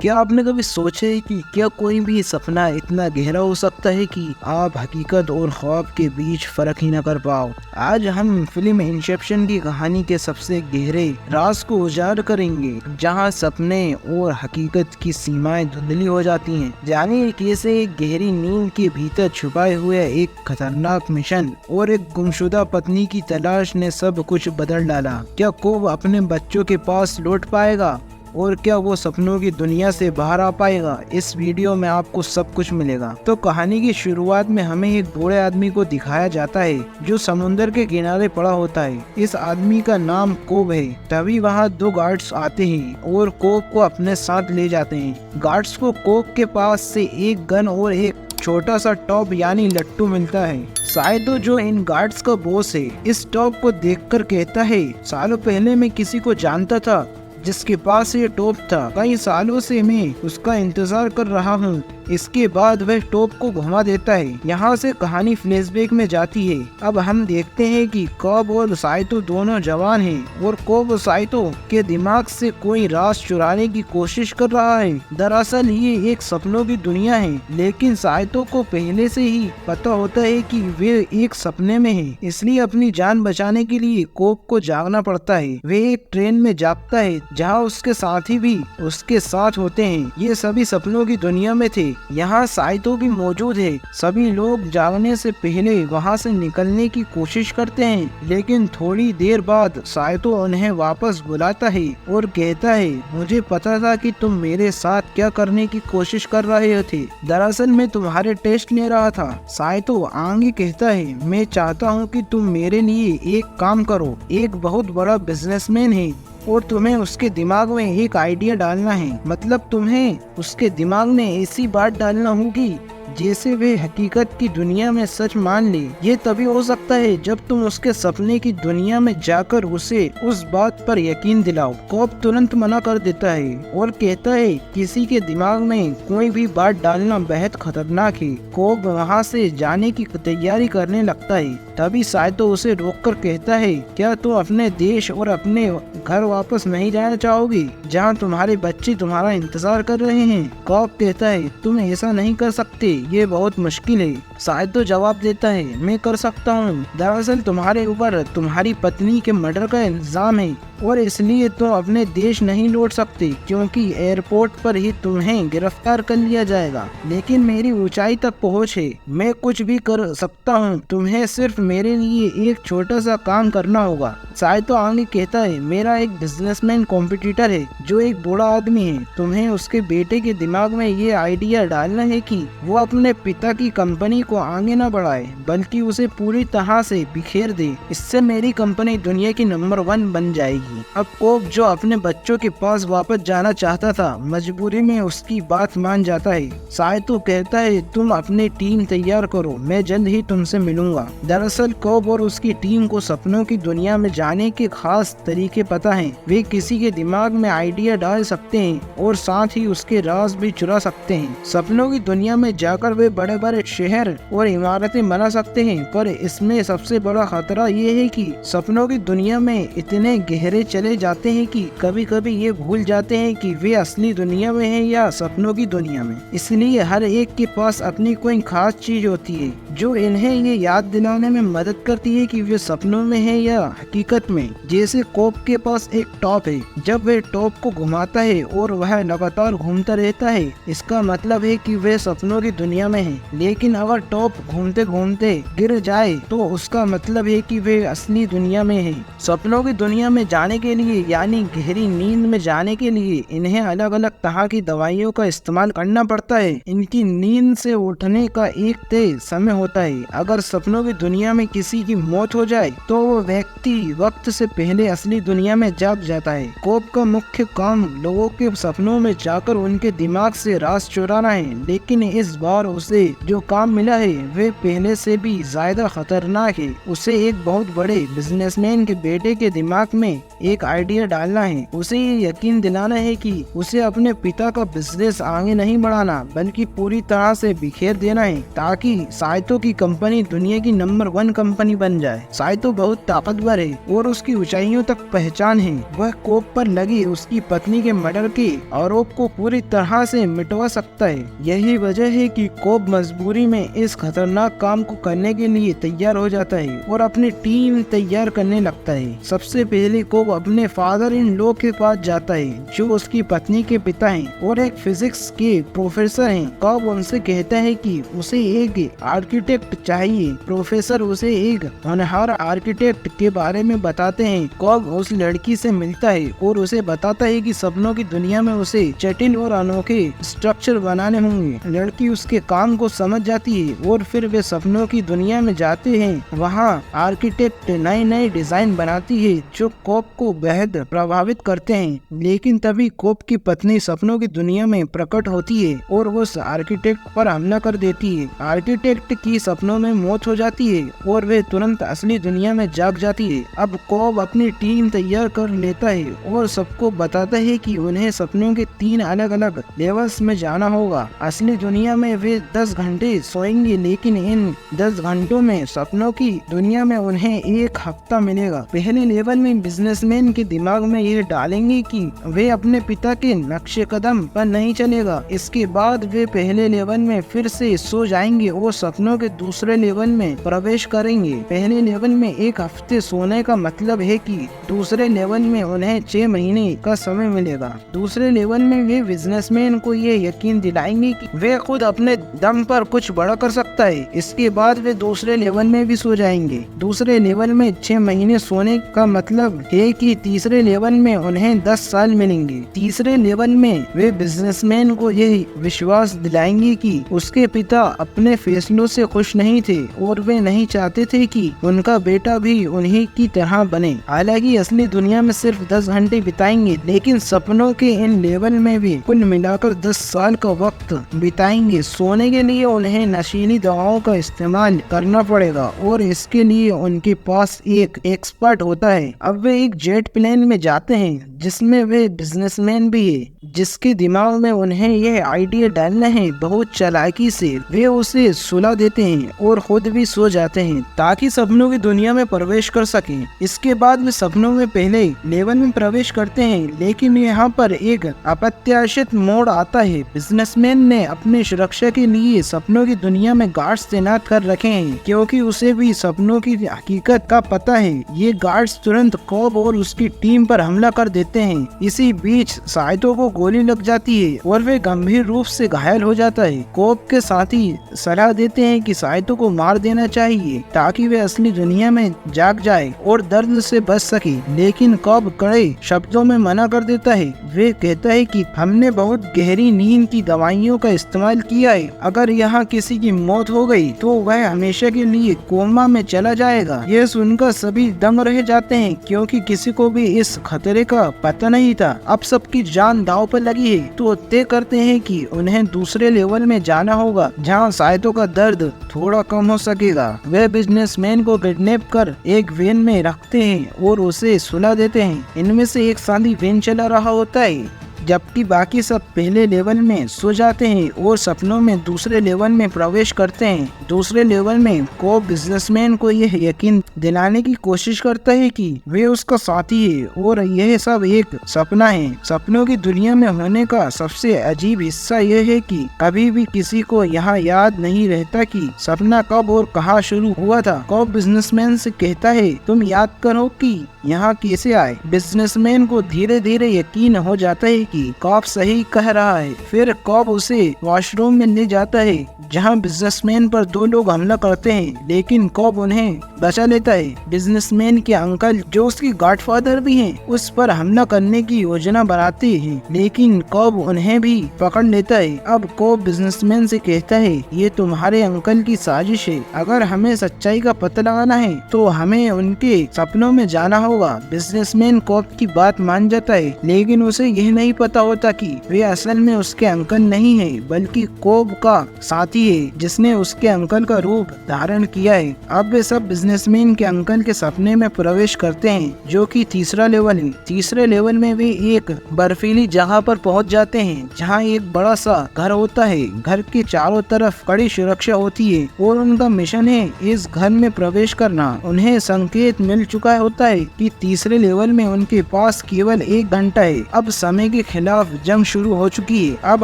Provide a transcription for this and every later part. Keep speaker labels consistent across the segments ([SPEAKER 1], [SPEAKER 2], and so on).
[SPEAKER 1] क्या आपने कभी सोचा है कि क्या कोई भी सपना इतना गहरा हो सकता है कि आप हकीकत और ख्वाब के बीच फर्क ही न कर पाओ। आज हम फिल्म इंसेप्शन की कहानी के सबसे गहरे राज को उजागर करेंगे, जहां सपने और हकीकत की सीमाएं धुंधली हो जाती हैं। जानिए कैसे एक गहरी नींद के भीतर छुपाए हुए एक खतरनाक मिशन और एक गुमशुदा पत्नी की तलाश ने सब कुछ बदल डाला। क्या कोब अपने बच्चों के पास लौट पाएगा और क्या वो सपनों की दुनिया से बाहर आ पाएगा? इस वीडियो में आपको सब कुछ मिलेगा। तो कहानी की शुरुआत में हमें एक बूढ़े आदमी को दिखाया जाता है जो समुद्र के किनारे पड़ा होता है। इस आदमी का नाम कोब है। तभी वहाँ दो गार्ड्स आते हैं और कोब को अपने साथ ले जाते हैं। गार्ड्स को कोब के पास से एक गन और एक छोटा सा टॉप यानी लट्टू मिलता है। साइदो जो इन गार्ड्स का बॉस है, इस टॉप को देखकर कहता है, सालों पहले मैं किसी को जानता था जिसके पास ये टॉप था। कई सालों से मैं उसका इंतजार कर रहा हूँ। इसके बाद वह टॉप को घुमा देता है। यहाँ से कहानी फ्लैशबैक में जाती है। अब हम देखते हैं कि कोब और साइतो दोनों जवान हैं और कोब साइतो के दिमाग से कोई राज चुराने की कोशिश कर रहा है। दरअसल ये एक सपनों की दुनिया है, लेकिन साइतो को पहले से ही पता होता है कि वे एक सपने में है, इसलिए अपनी जान बचाने के लिए कोब को जागना पड़ता है। वे एक ट्रेन में जागता है जहाँ उसके साथी भी उसके साथ होते हैं। ये सभी सपनों की दुनिया में थे। यहाँ साइतो भी मौजूद है। सभी लोग जागने से पहले वहाँ से निकलने की कोशिश करते हैं, लेकिन थोड़ी देर बाद साइतो उन्हें वापस बुलाता है और कहता है, मुझे पता था कि तुम मेरे साथ क्या करने की कोशिश कर रहे थे। दरअसल मैं तुम्हारे टेस्ट ले रहा था। साइतो आगे कहता है, मैं चाहता हूँ कि तुम मेरे लिए एक काम करो। एक बहुत बड़ा बिजनेसमैन है और तुम्हें उसके दिमाग में एक आइडिया डालना है। मतलब तुम्हें उसके दिमाग में ऐसी बात डालना होगी जैसे वे हकीकत की दुनिया में सच मान ले। ये तभी हो सकता है जब तुम उसके सपने की दुनिया में जाकर उसे उस बात पर यकीन दिलाओ। कोब तुरंत मना कर देता है और कहता है, किसी के दिमाग में कोई भी बात डालना बेहद खतरनाक है। कोब वहाँ से जाने की तैयारी करने लगता है। तभी साइतो उसे रोककर कहता है, क्या तुम अपने देश और अपने घर वापस नहीं जाना चाहोगी, जहाँ तुम्हारे बच्चे तुम्हारा इंतजार कर रहे हैं? कोब कहता है, तुम ऐसा नहीं कर सकते, ये बहुत मुश्किल है। साइतो जवाब देता है, मैं कर सकता हूँ। दरअसल तुम्हारे ऊपर तुम्हारी पत्नी के मर्डर का इल्जाम है और इसलिए तुम अपने देश नहीं लौट सकते, क्योंकि एयरपोर्ट पर ही तुम्हें गिरफ्तार कर लिया जाएगा। लेकिन मेरी ऊंचाई तक पहुँच है, मैं कुछ भी कर सकता हूँ। तुम्हें सिर्फ मेरे लिए एक छोटा सा काम करना होगा। साइतो आगे कहता है, मेरा एक बिजनेसमैन कॉम्पिटिटर है जो एक बूढ़ा आदमी है। तुम्हें उसके बेटे के दिमाग में ये आइडिया डालना है कि वो अपने पिता की कंपनी को आगे न बढ़ाए, बल्कि उसे पूरी तरह से बिखेर दे। इससे मेरी कंपनी दुनिया की नंबर 1 बन जाएगी। अब कोब जो अपने बच्चों के पास वापस जाना चाहता था, मजबूरी में उसकी बात मान जाता है। साइतो कहता है, तुम अपनी टीम तैयार करो, मैं जल्द ही तुमसे मिलूंगा। दरअसल कोब और उसकी टीम को सपनों की दुनिया में जाने के खास तरीके पता हैं। वे किसी के दिमाग में आइडिया डाल सकते हैं और साथ ही उसके राज भी चुरा सकते हैं। सपनों की दुनिया में जाकर वे बड़े बड़े शहर और इमारतें बना सकते हैं, पर इसमें सबसे बड़ा खतरा ये है कि सपनों की दुनिया में इतने गहरे चले जाते हैं कि कभी कभी ये भूल जाते हैं कि वे असली दुनिया में हैं या सपनों की दुनिया में। इसलिए हर एक के पास अपनी कोई खास चीज होती है जो इन्हें ये याद दिलाने में मदद करती है कि वे सपनों में है या हकीकत में। जैसे कोब के पास एक टॉप है। जब वह टॉप को घुमाता है और वह लगातार घूमता रहता है, इसका मतलब है कि वह सपनों की दुनिया में है। लेकिन अगर टॉप घूमते घूमते गिर जाए तो उसका मतलब है कि वे असली दुनिया में है। सपनों की दुनिया में जाने के लिए यानी गहरी नींद में जाने के लिए इन्हें अलग अलग तरह की दवाइयों का इस्तेमाल करना पड़ता है। इनकी नींद से उठने का एक तय समय होता है। अगर सपनों की दुनिया में किसी की मौत हो जाए तो वो व्यक्ति वक्त से पहले असली दुनिया में जाग जाता है। कोब का मुख्य काम लोगों के सपनों में जाकर उनके दिमाग से राज चुराना है, लेकिन इस बार उसे जो काम मिला है वे पहले से भी ज्यादा खतरनाक है। उसे एक बहुत बड़े बिजनेसमैन के बेटे के दिमाग में एक आइडिया डालना है। उसे ये यकीन दिलाना है कि उसे अपने पिता का बिजनेस आगे नहीं बढ़ाना बल्कि पूरी तरह से बिखेर देना है, ताकि साइतो साइतो की कंपनी दुनिया की नंबर 1 कंपनी बन जाए। साइतो बहुत ताकतवर है और उसकी ऊंचाइयों तक पहचान है। वह कोब पर लगी उसकी पत्नी के मर्डर के आरोप को पूरी तरह से मिटवा सकता है। यही वजह है कि कोब मजबूरी में इस खतरनाक काम को करने के लिए तैयार हो जाता है और अपनी टीम तैयार करने लगता है। सबसे पहले कोब अपने फादर इन लॉ के पास जाता है जो उसकी पत्नी के पिता हैं और एक फिजिक्स के प्रोफेसर हैं। कोब उनसे कहता है कि उसे एक आर्किटेक्ट चाहिए। प्रोफेसर उसे एक होनहार आर्किटेक्ट के बारे में बताते हैं। कोब उस लड़की से मिलता है और उसे बताता है कि सपनों की दुनिया में उसे जटिल और अनोखे स्ट्रक्चर बनाने होंगे। लड़की उसके काम को समझ जाती है और फिर वे सपनों की दुनिया में जाते हैं। वहाँ आर्किटेक्ट नए नए डिजाइन बनाती है जो कोब को बेहद प्रभावित करते हैं। लेकिन तभी कोब की पत्नी सपनों की दुनिया में प्रकट होती है और उस आर्किटेक्ट पर हमला कर देती है। आर्किटेक्ट की सपनों में मौत हो जाती है और वे तुरंत असली दुनिया में जाग जाती है। अब कोब अपनी टीम तैयार कर लेता है और सबको बताता है कि उन्हें सपनों के 3 अलग अलग लेवल्स में जाना होगा। असली दुनिया में वे 10 घंटे सोएंगे लेकिन इन 10 घंटों में सपनों की दुनिया में उन्हें 1 हफ्ता मिलेगा। पहले लेवल में बिजनेसमैन के दिमाग में ये डालेंगे कि वे अपने पिता के नक्शे कदम पर नहीं चलेगा। इसके बाद वे पहले लेवल में फिर से सो जाएंगे और सपनों के दूसरे लेवल में प्रवेश करेंगे। पहले लेवल में 1 हफ्ते सोने का मतलब है कि दूसरे लेवल में उन्हें 6 महीने का समय मिलेगा। दूसरे लेवल में वे बिजनेसमैन को ये यकीन दिलाएंगे कि वे खुद अपने दम पर कुछ बड़ा कर सकता है। इसके बाद वे दूसरे लेवल में भी सो जाएंगे। दूसरे लेवल में 6 महीने सोने का मतलब है कि तीसरे लेवल में उन्हें 10 साल मिलेंगे। तीसरे लेवल में वे बिजनेसमैन को यह विश्वास दिलाएंगे कि उसके पिता अपने फैसलों से खुश नहीं थे और वे नहीं चाहते थे कि उनका बेटा भी उन्हीं की तरह बने। हालांकि असली दुनिया में सिर्फ 10 घंटे बिताएंगे लेकिन सपनों के इन लेवल में भी कुल मिलाकर 10 साल का वक्त बिताएंगे। सोने के लिए उन्हें नशीली दवाओं का इस्तेमाल करना पड़ेगा और इसके लिए उनके पास एक एक्सपर्ट होता है। अब वे एक जेट प्लेन में जाते हैं जिसमें वे बिजनेसमैन भी है जिसके दिमाग में उन्हें यह आइडिया डालना है। बहुत चालाकी से वे उसे सुला देते हैं और खुद भी सो जाते हैं ताकि सपनों की दुनिया में प्रवेश कर सकें। इसके बाद वे सपनों में पहले लेवल में प्रवेश करते हैं लेकिन यहाँ पर एक अप्रत्याशित मोड़ आता है। बिजनेसमैन ने अपनी सुरक्षा के लिए सपनों की दुनिया में गार्ड्स तैनात कर रखे हैं क्योंकि उसे भी सपनों की हकीकत का पता है। ये गार्ड्स तुरंत कोब और उसकी टीम पर हमला कर देते हैं। इसी बीच साइतो को गोली लग जाती है और वे गंभीर रूप से घायल हो जाता है। कोब के साथी सलाह देते हैं कि साइतो को मार देना चाहिए ताकि वे असली दुनिया में जाग जाए और दर्द से बच सके। लेकिन कोब कड़े शब्दों में मना कर देता है। वे कहता है कि हमने बहुत गहरी नींद की दवाइयों का इस्तेमाल किया है। अगर यहाँ किसी की मौत हो गई तो वह हमेशा के लिए कोमा में चला जाएगा। यह सुनकर सभी दंग रह जाते हैं क्योंकि किसी को भी इस खतरे का पता नहीं था। अब सबकी जान दांव पर लगी है तो तय करते हैं कि उन्हें दूसरे लेवल में जाना होगा जहां साइतो का दर्द थोड़ा कम हो सकेगा। वे बिजनेसमैन को किडनैप कर एक वैन में रखते हैं और उसे सुला देते हैं। इनमें से एक साथी वैन चला रहा होता है जबकि बाकी सब पहले लेवल में सो जाते हैं और सपनों में दूसरे लेवल में प्रवेश करते हैं। दूसरे लेवल में कोब बिजनेसमैन को यह यकीन दिलाने की कोशिश करता है कि वे उसका साथी है और यह सब एक सपना है। सपनों की दुनिया में होने का सबसे अजीब हिस्सा यह है कि कभी भी किसी को यहाँ याद नहीं रहता कि सपना कब और कहाँ शुरू हुआ था। कोब बिजनेसमैन से कहता है तुम याद करो कि यहाँ कैसे आए। बिजनेसमैन को धीरे धीरे यकीन हो जाता है कि कोब सही कह रहा है। फिर कोब उसे वॉशरूम में ले जाता है जहाँ बिजनेसमैन पर 2 लोग हमला करते हैं लेकिन कोब उन्हें बचा लेता है। बिजनेसमैन के अंकल जो उसके गॉडफादर भी हैं उस पर हमला करने की योजना बनाते हैं लेकिन कोब उन्हें भी पकड़ लेता है। अब कोब बिजनेसमैन से कहता है ये तुम्हारे अंकल की साजिश है। अगर हमें सच्चाई का पता लगाना है तो हमें उनके सपनों में जाना होगा। बिजनेसमैन कोब की बात मान जाता है लेकिन उसे यह नहीं पता पता होता कि वे असल में उसके अंकल नहीं है बल्कि कोब का साथी है जिसने उसके अंकल का रूप धारण किया है। अब वे सब बिजनेसमैन के अंकल के सपने में प्रवेश करते हैं जो कि तीसरा लेवल है। तीसरे लेवल में वे एक बर्फीली जगह पर पहुंच जाते हैं जहां एक बड़ा सा घर होता है। घर के चारों तरफ कड़ी सुरक्षा होती है और उनका मिशन है इस घर में प्रवेश करना। उन्हें संकेत मिल चुका होता है कि तीसरे लेवल में उनके पास केवल 1 घंटा है। अब समय के खिलाफ जंग शुरू हो चुकी है। अब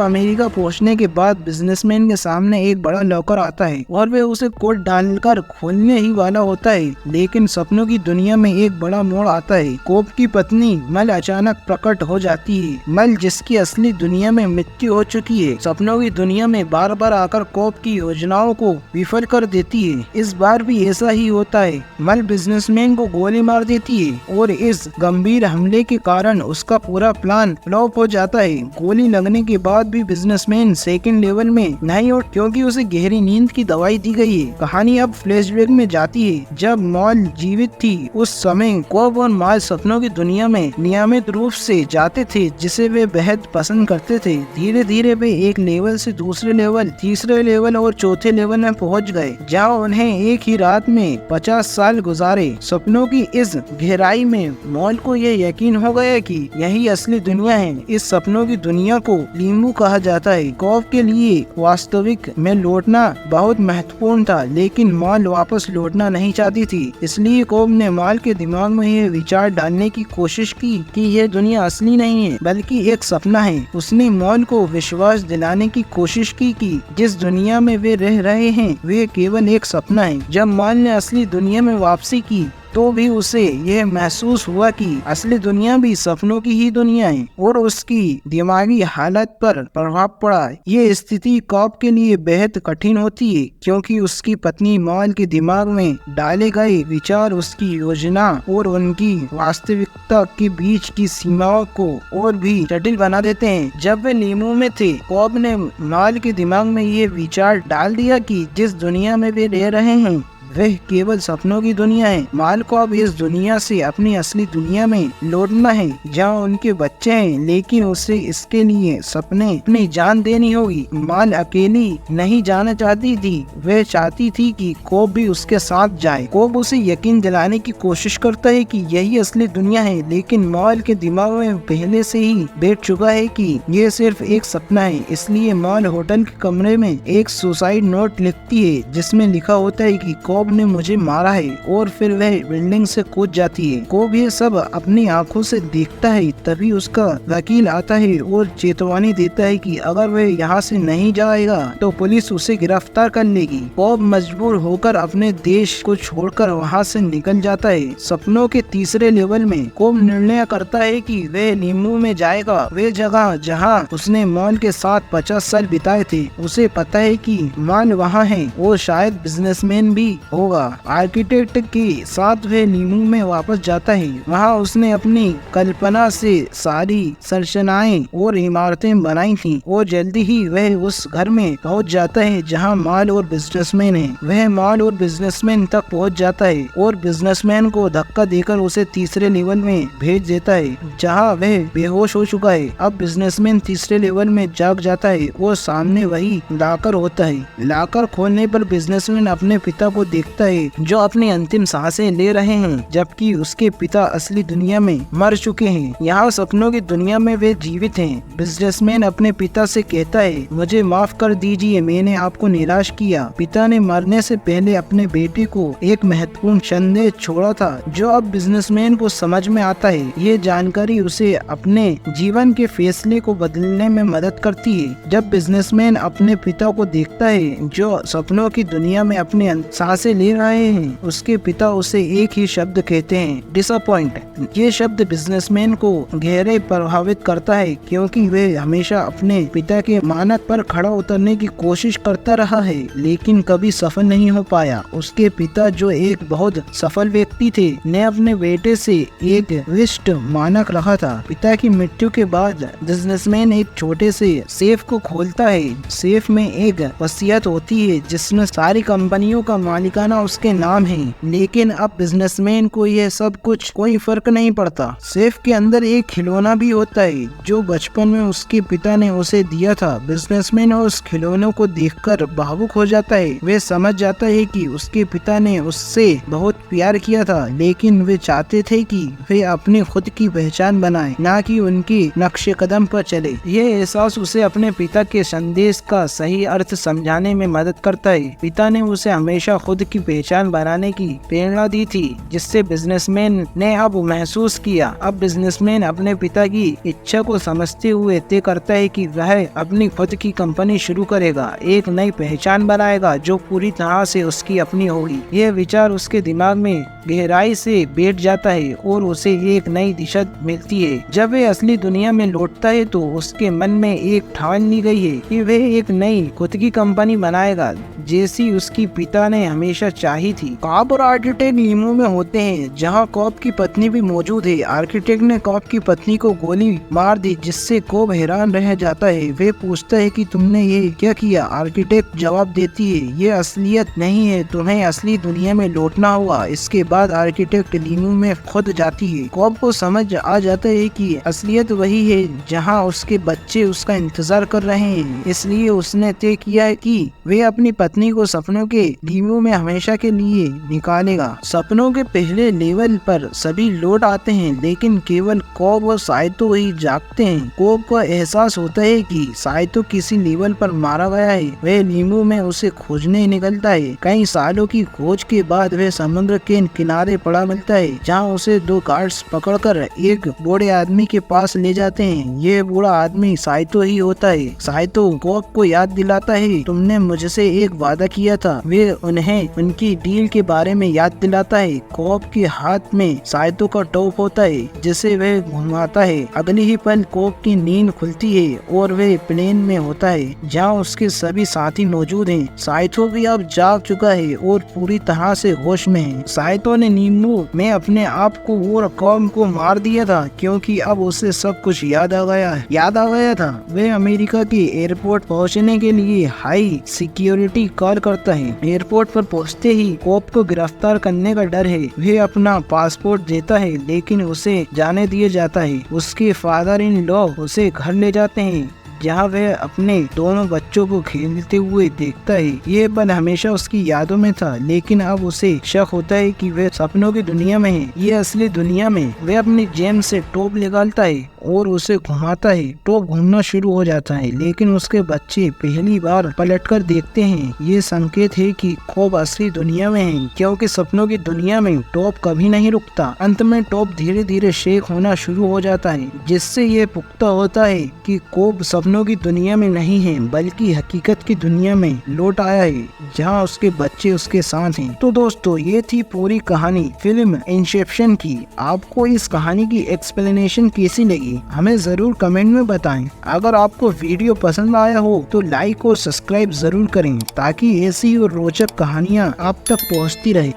[SPEAKER 1] अमेरिका पहुंचने के बाद बिजनेसमैन के सामने एक बड़ा लॉकर आता है और वे उसे कोड डालकर खोलने ही वाला होता है, लेकिन सपनों की दुनिया में एक बड़ा मोड़ आता है। कोब की पत्नी मल अचानक प्रकट हो जाती है। मल जिसकी असली दुनिया में मृत्यु हो चुकी है, सपनों की दुनिया में बार बार आकर कोब की योजनाओं को विफल कर देती है। इस बार भी ऐसा ही होता है। मल बिजनेसमैन को गोली मार देती है और इस गंभीर हमले के कारण उसका पूरा प्लान फ्लॉप हो जाता है। गोली लगने के बाद भी बिजनेसमैन सेकंड लेवल में नहीं उठ क्योंकि उसे गहरी नींद की दवाई दी गई है। कहानी अब फ्लैशबैक में जाती है जब मॉल जीवित थी। उस समय कोब और मॉल सपनों की दुनिया में नियमित रूप से जाते थे जिसे वे बेहद पसंद करते थे। धीरे धीरे वे एक लेवल से दूसरे लेवल, तीसरे लेवल और चौथे लेवल में पहुंच गए जहां उन्हें एक ही रात में 50 साल गुजारे। सपनों की इस गहराई में मॉल को यह यकीन हो गया कि यही असली दुनिया है। इस सपनों की दुनिया को लीमू कहा जाता है। कोब के लिए वास्तविक में लौटना बहुत महत्वपूर्ण था, लेकिन मॉल वापस लौटना नहीं चाहती थी। इसलिए कोब ने मॉल के दिमाग में यह विचार डालने की कोशिश की कि यह दुनिया असली नहीं है बल्कि एक सपना है। उसने मॉल को विश्वास दिलाने की कोशिश की कि जिस दुनिया में वे रह रहे हैं वे केवल एक सपना है। जब मॉल ने असली दुनिया में वापसी की तो भी उसे यह महसूस हुआ कि असली दुनिया भी सपनों की ही दुनिया है और उसकी दिमागी हालत पर प्रभाव पड़ा। ये स्थिति कोब के लिए बेहद कठिन होती है क्योंकि उसकी पत्नी मॉल के दिमाग में डाले गए विचार उसकी योजना और उनकी वास्तविकता के बीच की सीमाओं को और भी जटिल बना देते हैं। जब वे लीमू में थे, कोब ने मॉल के दिमाग में ये विचार डाल दिया कि जिस दुनिया में वे रह रहे हैं वह केवल सपनों की दुनिया है। माल को अब इस दुनिया से अपनी असली दुनिया में लौटना है जहाँ उनके बच्चे हैं, लेकिन उसे इसके लिए सपने अपनी जान देनी होगी। माल अकेली नहीं जाना चाहती थी, वह चाहती थी कि कोब भी उसके साथ जाए। कोब उसे यकीन दिलाने की कोशिश करता है कि यही असली दुनिया है, लेकिन माल के दिमाग में पहले से ही बैठ चुका है कि यह सिर्फ एक सपना है। इसलिए माल होटल के कमरे में एक सुसाइड नोट लिखती है जिसमें लिखा होता है कि कोब ने मुझे मारा है, और फिर वह बिल्डिंग से कूद जाती है। कोब ये सब अपनी आंखों से देखता है। तभी उसका वकील आता है और चेतावनी देता है कि अगर वह यहाँ से नहीं जाएगा तो पुलिस उसे गिरफ्तार कर लेगी। कोब मजबूर होकर अपने देश को छोड़कर वहाँ से निकल जाता है। सपनों के तीसरे लेवल में कोब निर्णय करता है कि वह नीमू में जाएगा, वे जगह जहाँ उसने मॉल के साथ 50 साल बिताए थे। उसे पता है कि मॉल वहाँ है और शायद बिजनेसमैन भी होगा। आर्किटेक्ट के साथ वह नीमू में वापस जाता है। वहाँ उसने अपनी कल्पना से सारी संरचनाएं और इमारतें बनाई थी और जल्दी ही वह उस घर में पहुँच जाता है जहाँ मॉल और बिजनेसमैन है। वह मॉल और बिजनेसमैन तक पहुँच जाता है और बिजनेसमैन को धक्का देकर उसे तीसरे लेवल में भेज देता है जहाँ वह बेहोश हो चुका है। अब बिजनेसमैन तीसरे लेवल में जाग जाता है और सामने वही लॉकर होता है। लॉकर खोलने पर बिजनेसमैन अपने पिता को देखता है जो अपनी अंतिम सांसें ले रहे हैं, जबकि उसके पिता असली दुनिया में मर चुके हैं। यहाँ सपनों की दुनिया में वे जीवित हैं। बिजनेसमैन अपने पिता से कहता है, मुझे माफ कर दीजिए, मैंने आपको निराश किया। पिता ने मरने से पहले अपने बेटे को एक महत्वपूर्ण संदेश छोड़ा था जो अब बिजनेसमैन को समझ में आता है। ये जानकारी उसे अपने जीवन के फैसले को बदलने में मदद करती है। जब बिजनेसमैन अपने पिता को देखता है जो सपनों की दुनिया में अपने सांसें ले रहे हैं, उसके पिता उसे एक ही शब्द कहते हैं, डिसअपॉइंट। ये शब्द बिजनेसमैन को गहरे प्रभावित करता है क्योंकि वह हमेशा अपने पिता के मानक पर खड़ा उतरने की कोशिश करता रहा है, लेकिन कभी सफल नहीं हो पाया। उसके पिता जो एक बहुत सफल व्यक्ति थे ने अपने बेटे से एक विशिष्ट मानक रखा था। पिता की मृत्यु के बाद बिजनेसमैन एक छोटे से सेफ को खोलता है। सेफ में एक वसीयत होती है जिसमें सारी कंपनियों का मालिक ठिकाना उसके नाम है। लेकिन अब बिजनेसमैन को यह सब कुछ कोई फर्क नहीं पड़ता। सेफ के अंदर एक खिलौना भी होता है जो बचपन में उसके पिता ने उसे दिया था। बिजनेसमैन उस खिलौने को देखकर भावुक हो जाता है। वे समझ जाता है कि उसके पिता ने उससे बहुत प्यार किया था, लेकिन वे चाहते थे कि वे अपनी खुद की पहचान बनाए, ना कि उनके नक्शे कदम पर चले। यह एहसास उसे अपने पिता के संदेश का सही अर्थ समझाने में मदद करता है। पिता ने उसे हमेशा खुद की पहचान बनाने की प्रेरणा दी थी, जिससे बिजनेसमैन ने अब महसूस किया। अब बिजनेसमैन अपने पिता की इच्छा को समझते हुए तय करता है कि वह अपनी खुद की कंपनी शुरू करेगा, एक नई पहचान बनाएगा जो पूरी तरह से उसकी अपनी होगी। यह विचार उसके दिमाग में गहराई से बैठ जाता है और उसे एक नई दिशा मिलती है। जब वह असली दुनिया में लौटता है तो उसके मन में एक ठान ली गई है कि वह एक नई खुद की कंपनी बनाएगा, जैसी उसकी पिता ने हमेशा चाही थी। कॉब और आर्किटेक्ट लीमो में होते हैं, जहां कॉब की पत्नी भी मौजूद है। आर्किटेक्ट ने कॉब की पत्नी को गोली मार दी, जिससे कॉब हैरान रह जाता है। वे पूछता है कि तुमने ये क्या किया। आर्किटेक्ट जवाब देती है, ये असलियत नहीं है, तुम्हें असली दुनिया में लौटना होगा। इसके बाद आर्किटेक्ट लीमो में खुद जाती है। कॉब को समझ आ जाता है कि असलियत वही है जहाँ उसके बच्चे उसका इंतजार कर रहे हैं। इसलिए उसने तय किया है कि वे अपनी पत्नी को सपनों के लीमो में हमेशा के लिए निकालेगा। सपनों के पहले लेवल पर सभी लौट आते हैं, लेकिन केवल कॉब और साइतो ही जागते हैं। कॉब को एहसास होता है कि साइतो किसी लेवल पर मारा गया है। वह लीमो में उसे खोजने निकलता है। कई सालों की खोज के बाद वह समुद्र के किनारे पड़ा मिलता है, जहाँ उसे दो गार्ड्स पकड़कर एक बूढ़े आदमी के पास ले जाते हैं। ये बूढ़ा आदमी साइतो ही होता है। साइतो कॉब को याद दिलाता है, तुमने मुझसे एक वादा किया था। वे उन्हें उनकी डील के बारे में याद दिलाता है। कॉब के हाथ में साइतो का टॉप होता है, जिसे वह घुमाता है। अगले ही पल कॉब की नींद खुलती है और वह प्लेन में होता है, जहाँ उसके सभी साथी मौजूद हैं। साइतो भी अब जाग चुका है और पूरी तरह से होश में है। साइतो ने नीमो में अपने आप को और कॉब को मार दिया था, क्योंकि अब उसे सब कुछ याद आ गया था। वह अमेरिका के एयरपोर्ट पहुंचने के लिए हाई सिक्योरिटी कॉल करता है। एयरपोर्ट पर पहुंचते ही कॉब को गिरफ्तार करने का डर है। वह अपना पासपोर्ट देता है, लेकिन उसे जाने दिया जाता है। उसके फादर इन लॉ उसे घर ले जाते हैं, जहाँ वह अपने दोनों बच्चों को खेलते हुए देखता है। ये पल हमेशा उसकी यादों में था, लेकिन अब उसे शक होता है कि वह सपनों की दुनिया में है, ये असली दुनिया में। वह अपनी जेब से टॉप निकालता है और उसे घुमाता है। टॉप घूमना शुरू हो जाता है, लेकिन उसके बच्चे पहली बार पलटकर देखते हैं। ये संकेत है कि कॉब असली दुनिया में है, क्योंकि सपनों की दुनिया में टॉप कभी नहीं रुकता। अंत में टॉप धीरे धीरे शेक होना शुरू हो जाता है, जिससे ये पुख्ता होता है कि कॉब सपनों की दुनिया में नहीं है, बल्कि हकीकत की दुनिया में लौट आया है, जहाँ उसके बच्चे उसके साथ हैं। तो दोस्तों, ये थी पूरी कहानी फिल्म इंसेप्शन की। आपको इस कहानी की एक्सप्लेनेशन कैसी लगी, हमें जरूर कमेंट में बताएं। अगर आपको वीडियो पसंद आया हो तो लाइक और सब्सक्राइब जरूर करें, ताकि ऐसी और रोचक कहानियाँ आप तक पहुँचती रहे।